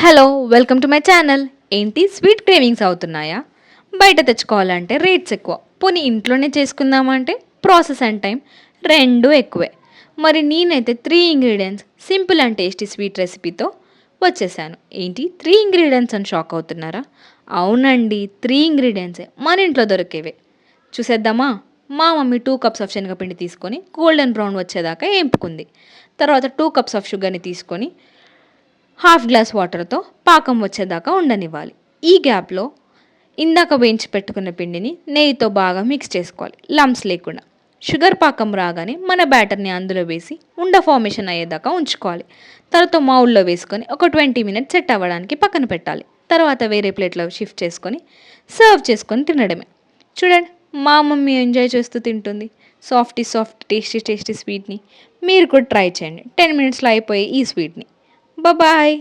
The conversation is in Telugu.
Hello welcome to my channel. ఏంటి స్వీట్ క్రేవింగ్స్ అవుతున్నాయా? బయట తెచ్చుకోవాలంటే రేట్స్ ఎక్కువ, పోనీ ఇంట్లోనే చేసుకుందామంటే ప్రాసెస్ అండ్ టైం రెండూ ఎక్కువే. మరి నేనైతే 3 ingredients simple and tasty sweet రెసిపీతో వచ్చేసాను. ఏంటి 3 ఇంగ్రీడియంట్స్ అని షాక్ అవుతున్నారా? అవునండి, 3 ఇంగ్రీడియంట్సే మన ఇంట్లో దొరికేవే. చూసేద్దామా? మా మమ్మీ 2 కప్స్ ఆఫ్ శనగపిండి తీసుకొని గోల్డెన్ బ్రౌన్ వచ్చేదాకా ఏంపుకుంది. తర్వాత 2 కప్స్ ఆఫ్ షుగర్ని తీసుకొని హాఫ్ గ్లాస్ వాటర్తో పాకం వచ్చేదాకా ఉండనివ్వాలి. ఈ గ్యాప్లో ఇందాక వేయించి పెట్టుకున్న పిండిని నెయ్యితో బాగా మిక్స్ చేసుకోవాలి, లంప్స్ లేకుండా. షుగర్ పాకం రాగానే మన బ్యాటర్ని అందులో వేసి ఉండ ఫార్మేషన్ అయ్యేదాకా ఉంచుకోవాలి. తర్వాత మౌల్లో వేసుకొని ఒక 20 minutes సెట్ అవ్వడానికి పక్కన పెట్టాలి. తర్వాత వేరే ప్లేట్లో షిఫ్ట్ చేసుకొని సర్వ్ చేసుకొని తినడమే. చూడండి, మా మమ్మీ ఎంజాయ్ చేస్తూ తింటుంది సాఫ్ట్ టేస్టీ టేస్టీ స్వీట్ని. మీరు కూడా ట్రై చేయండి. 10 minutesలో అయిపోయే ఈ స్వీట్ని. బాయ్.